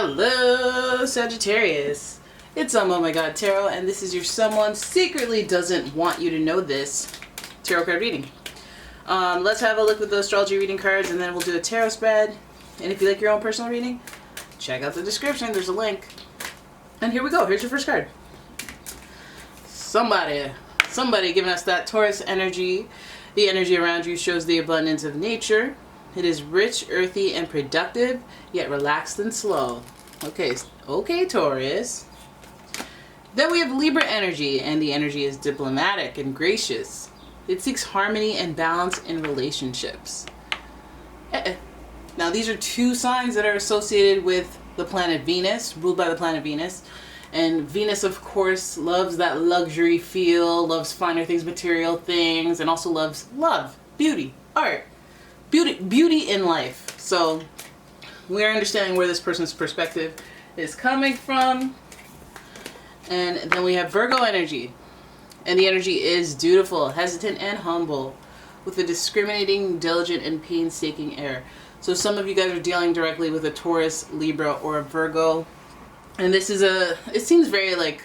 Hello, Sagittarius. It's umomgtarot, and this is your someone secretly doesn't want you to know this tarot card reading. Let's have a look at the astrology reading cards, and then we'll do a tarot spread. And if you like your own personal reading, check out the description. There's a link. And here we go. Here's your first card. Somebody giving us that Taurus energy. The energy around you shows the abundance of nature. It is rich, earthy, and productive, yet relaxed and slow. Okay, Taurus. Then we have Libra energy, and the energy is diplomatic and gracious. It seeks harmony and balance in relationships. Now, these are two signs that are associated with the planet Venus, ruled by the planet Venus. And Venus, of course, loves that luxury feel, loves finer things, material things, and also loves love, beauty, art. Beauty in life. So we are understanding where this person's perspective is coming from. And then we have Virgo energy. And the energy is dutiful, hesitant, and humble, with a discriminating, diligent, and painstaking air. So some of you guys are dealing directly with a Taurus, Libra, or a Virgo. And this is it seems very like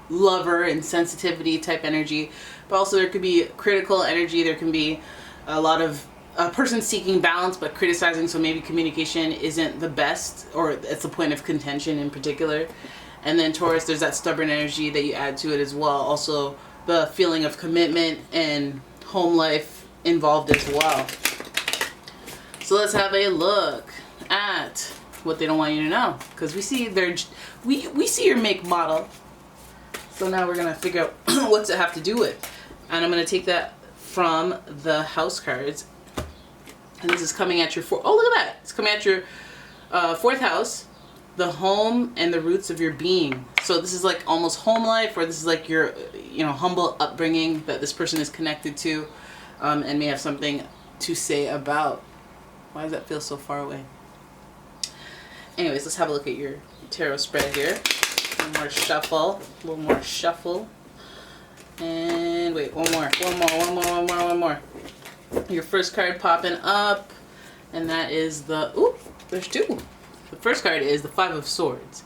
lover and sensitivity type energy. But also there could be critical energy. There can be a lot of a person seeking balance but criticizing, so maybe communication isn't the best, or it's a point of contention in particular. And then Taurus, there's that stubborn energy that you add to it as well. Also the feeling of commitment and home life involved as well. So let's have a look at what they don't want you to know, because we see we see your make model. So now we're gonna figure out what's it have to do with, and I'm gonna take that from the house cards. And this is coming at your oh, look at that. It's coming at your fourth house, the home and the roots of your being. So this is like almost home life, or this is like your, humble upbringing that this person is connected to, and may have something to say about. Why does that feel so far away? Anyways, let's have a look at your tarot spread here. A little more shuffle. And wait, one more. Your first card popping up, and that is there's two. The first card is the Five of Swords.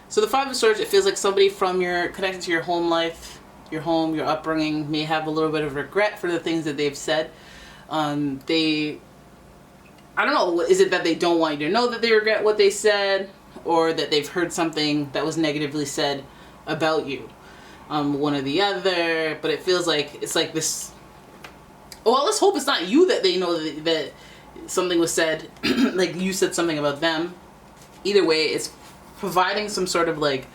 So the Five of Swords, it feels like somebody from connected to your home life, your home, your upbringing, may have a little bit of regret for the things that they've said. I don't know, is it that they don't want you to know that they regret what they said, or that they've heard something that was negatively said about you? One or the other, but it feels like it's like this. Well, let's hope it's not you that they know that something was said, like you said something about them. Either way, it's providing some sort of like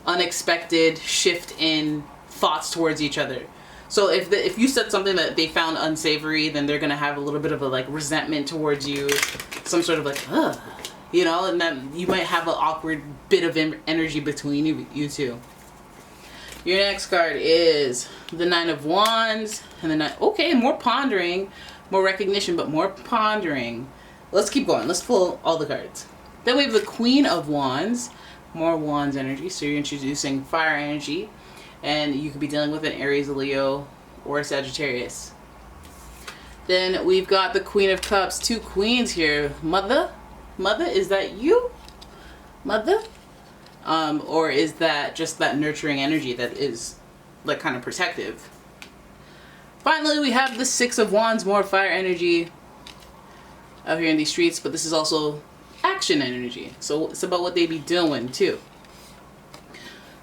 unexpected shift in thoughts towards each other. So if you said something that they found unsavory, then they're gonna have a little bit of a like resentment towards you, some sort of like, and then you might have an awkward bit of energy between you two. Your next card is the Nine of Wands, and the Nine. Okay, more pondering, more recognition, but more pondering. Let's keep going. Let's pull all the cards. Then we have the Queen of Wands, more Wands energy. So you're introducing fire energy, and you could be dealing with an Aries, a Leo, or a Sagittarius. Then we've got the Queen of Cups, two queens here. Mother, is that you? Mother? Or is that just that nurturing energy that is like kind of protective? Finally, we have the Six of Wands, more fire energy out here in these streets, but this is also action energy. So it's about what they be doing too.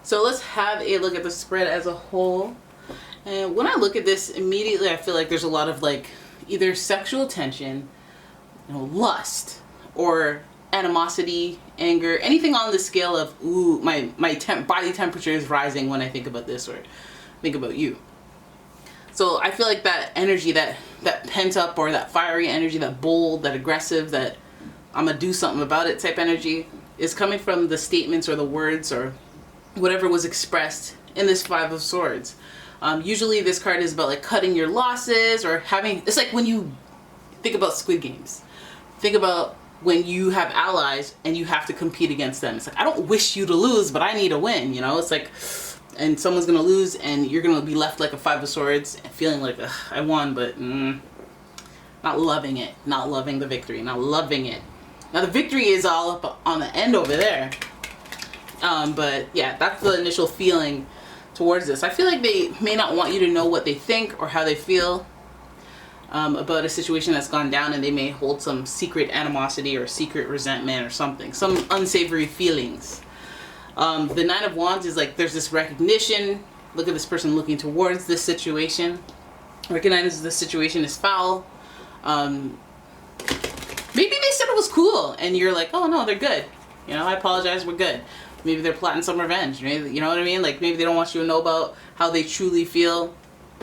So let's have a look at the spread as a whole. And when I look at this, immediately I feel like there's a lot of like either sexual tension, lust, or animosity, anger, anything on the scale of, ooh, my body temperature is rising when I think about this or think about you. So I feel like that energy, that pent up, or that fiery energy, that bold, that aggressive, that I'm gonna do something about it type energy, is coming from the statements or the words or whatever was expressed in this Five of Swords. Usually this card is about like cutting your losses, or it's like when you think about Squid Games. Think about when you have allies and you have to compete against them. It's like, I don't wish you to lose, but I need a win, It's like, and someone's gonna lose and you're gonna be left like a Five of Swords, feeling like, I won, but not loving it, not loving the victory, not loving it. Now the victory is all up on the end over there. But yeah, that's the initial feeling towards this. I feel like they may not want you to know what they think or how they feel about a situation that's gone down, and they may hold some secret animosity or secret resentment or something, some unsavory feelings. The Nine of Wands is like there's this recognition. Look at this person looking towards this situation. Recognizes the situation is foul. Maybe they said it was cool and you're like, oh no, they're good. You know, I apologize, we're good. Maybe they're plotting some revenge. Maybe, you know what I mean? Like maybe they don't want you to know about how they truly feel.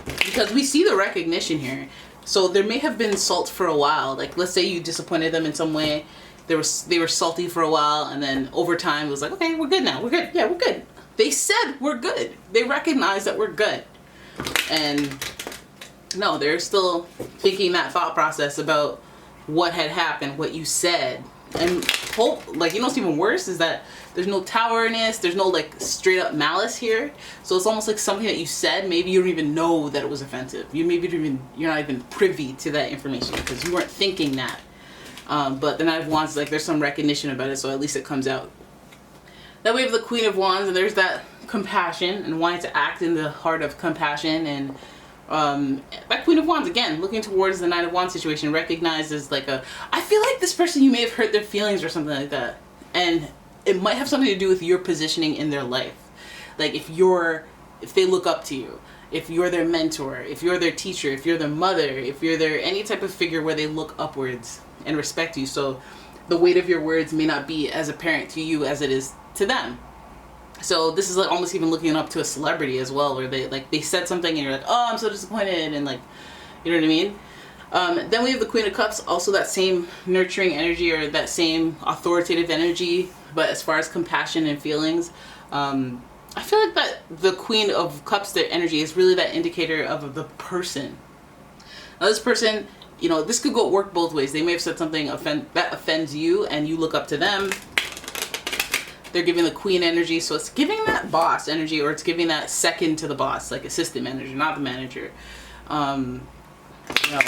Because we see the recognition here. So there may have been salt for a while. Like let's say you disappointed them in some way. They were salty for a while, and then over time it was like, okay, we're good now. We're good. Yeah, we're good. They said we're good. They recognize that we're good. And no, they're still thinking that thought process about what had happened, what you said. And hope, like, you know what's even worse is that there's no towerness, there's no like straight up malice here. So it's almost like something that you said, maybe you don't even know that it was offensive. You're not even privy to that information because you weren't thinking that. But the Knight of Wands, like there's some recognition about it, so at least it comes out. Then we have the Queen of Wands, and there's that compassion and wanting to act in the heart of compassion. And that Queen of Wands, again, looking towards the Knight of Wands situation, recognizes like I feel like this person, you may have hurt their feelings or something like that. And it might have something to do with your positioning in their life. Like if they look up to you, if you're their mentor, if you're their teacher, if you're their mother, if you're their any type of figure where they look upwards and respect you. So the weight of your words may not be as apparent to you as it is to them. So this is like almost even looking up to a celebrity as well, where they said something and you're like, oh, I'm so disappointed, and like, you know what I mean? Then we have the Queen of Cups, also that same nurturing energy or that same authoritative energy, but as far as compassion and feelings, I feel like that the Queen of Cups, their energy is really that indicator of the person. Now this person, you know, this could work both ways. They may have said something that offends you and you look up to them. They're giving the Queen energy, so it's giving that boss energy, or it's giving that second to the boss, like assistant manager, not the manager. You know,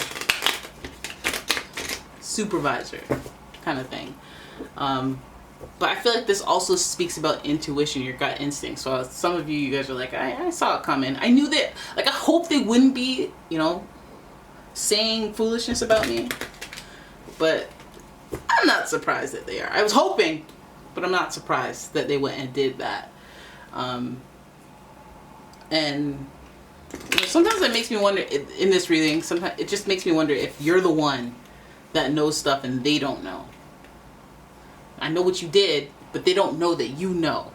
supervisor kind of thing. But I feel like this also speaks about intuition, your gut instinct. So some of you guys are like, I saw it coming. I knew that, like, I hope they wouldn't be, you know, saying foolishness about me. But I'm not surprised that they are. I was hoping, but I'm not surprised that they went and did that. And you know, sometimes it makes me wonder, in this reading, sometimes it just makes me wonder if you're the one that knows stuff and they don't know. I know what you did, but they don't know that you know.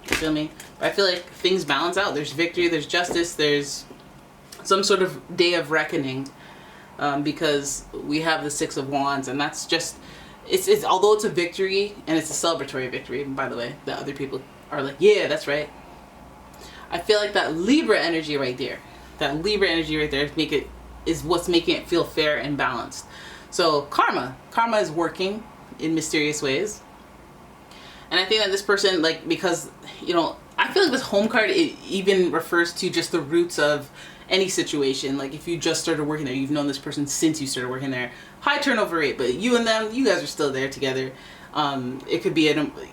You feel me? But I feel like things balance out. There's victory, there's justice, there's some sort of day of reckoning, because we have the Six of Wands, and that's just, it's although it's a victory and it's a celebratory victory, by the way, that other people are like, yeah, that's right. I feel like that Libra energy right there, is what's making it feel fair and balanced. So karma is working in mysterious ways. And I think that this person, like, because, you know, I feel like this home card, it even refers to just the roots of any situation. Like if you just started working there, you've known this person since you started working there. High turnover rate, but you and them, you guys are still there together. It could be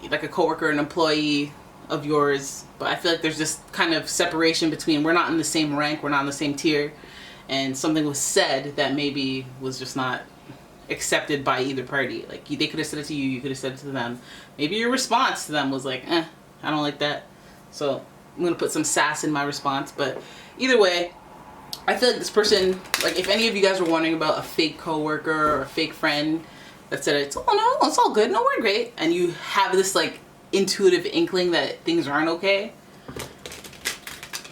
like a coworker, an employee of yours, but I feel like there's this kind of separation between, we're not in the same rank, we're not in the same tier, and something was said that maybe was just not accepted by either party. Like they could have said it to you, you could have said it to them. Maybe your response to them was like, I don't like that, so I'm gonna put some sass in my response. But either way, I feel like this person, like if any of you guys were wondering about a fake coworker or a fake friend that said it's, oh no, it's all good, no, we're great, and you have this like intuitive inkling that things aren't okay,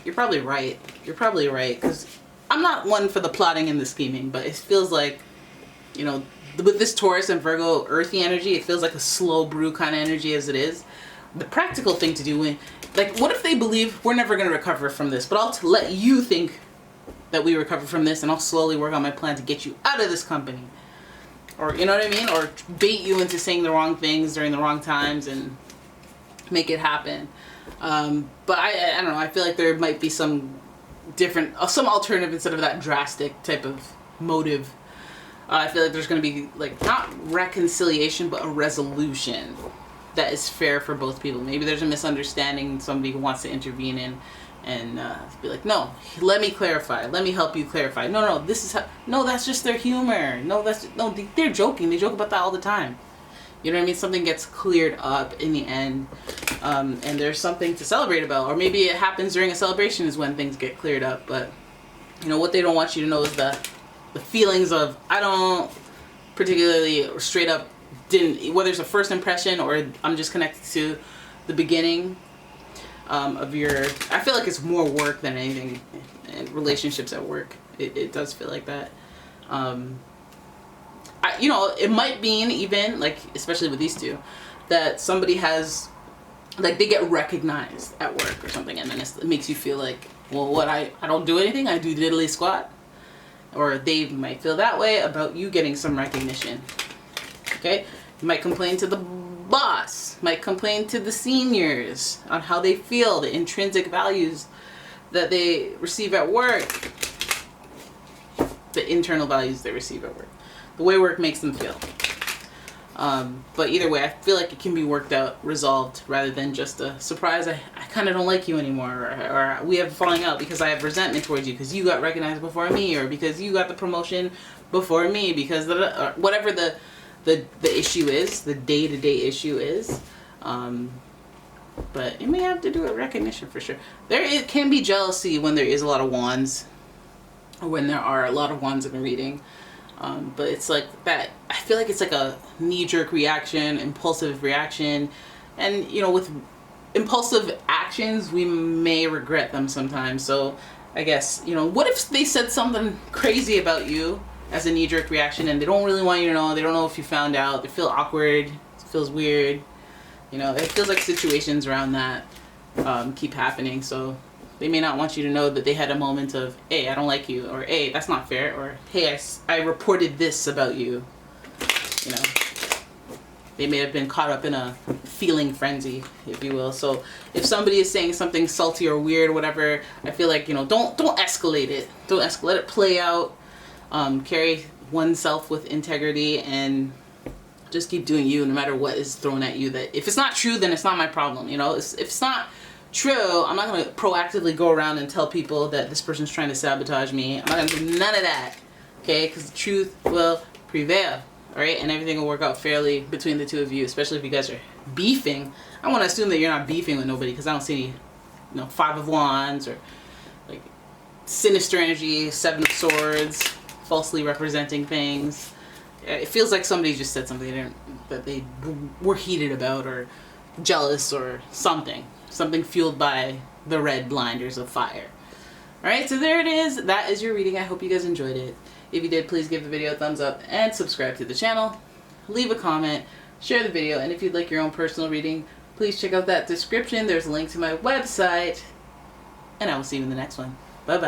you're probably right. You're probably right, because I'm not one for the plotting and the scheming, but it feels like, you know, with this Taurus and Virgo earthy energy, it feels like a slow brew kind of energy as it is. The practical thing to do, like, what if they believe we're never going to recover from this, but I'll let you think that we recover from this, and I'll slowly work on my plan to get you out of this company. Or, you know what I mean? Or bait you into saying the wrong things during the wrong times and make it happen. But I don't know, I feel like there might be some different, some alternative instead of that drastic type of motive. I feel like there's going to be like not reconciliation, but a resolution that is fair for both people. Maybe there's a misunderstanding, somebody who wants to intervene in and be like, no, let me clarify, let me help you clarify. No, this is how, no, that's just their humor. No, they're joking. They joke about that all the time. You know what I mean? Something gets cleared up in the end, and there's something to celebrate about. Or maybe it happens during a celebration is when things get cleared up. But you know what they don't want you to know is the feelings of, I don't particularly, or straight up didn't, whether it's a first impression or I'm just connected to the beginning of your, I feel like it's more work than anything in relationships at work. It does feel like that. You know, it might mean even, like, especially with these two, that somebody has, like, they get recognized at work or something, and then it makes you feel like, well, what, I don't do anything, I do diddly squat. Or they might feel that way about you getting some recognition. Okay? You might complain to the boss, might complain to the seniors on how they feel, the intrinsic values that they receive at work, the internal values they receive at work, the way work makes them feel. But either way, I feel like it can be worked out, resolved, rather than just a surprise, I kind of don't like you anymore, or we have a falling out because I have resentment towards you because you got recognized before me, or because you got the promotion before me, because whatever the issue is, the day-to-day issue is. But it may have to do with recognition for sure. It can be jealousy when there is a lot of wands, or when there are a lot of wands in a reading. But it's like that, I feel like it's like a knee-jerk reaction, impulsive reaction. And, you know, with impulsive actions, we may regret them sometimes. So I guess, you know, what if they said something crazy about you as a knee-jerk reaction and they don't really want you to know, they don't know if you found out, they feel awkward, it feels weird. You know, it feels like situations around that keep happening. So they may not want you to know that they had a moment of, hey, I don't like you, or hey, that's not fair, or hey, I reported this about you. You know, they may have been caught up in a feeling frenzy, if you will. So if somebody is saying something salty or weird or whatever, I feel like, you know, don't escalate it. Don't escalate. Let it play out. Carry oneself with integrity and just keep doing you no matter what is thrown at you. That if it's not true, then it's not my problem. You know, if it's not true, I'm not going to proactively go around and tell people that this person's trying to sabotage me. I'm not going to do none of that, okay? Because the truth will prevail, all right? And everything will work out fairly between the two of you, especially if you guys are beefing. I want to assume that you're not beefing with nobody, because I don't see any, you know, Five of Wands or like sinister energy, Seven of Swords, falsely representing things. It feels like somebody just said something that they were heated about, or jealous, or something fueled by the red blinders of fire. Alright, so there it is. That is your reading. I hope you guys enjoyed it. If you did, please give the video a thumbs up and subscribe to the channel. Leave a comment, share the video, and if you'd like your own personal reading, please check out that description. There's a link to my website, and I will see you in the next one. Bye bye.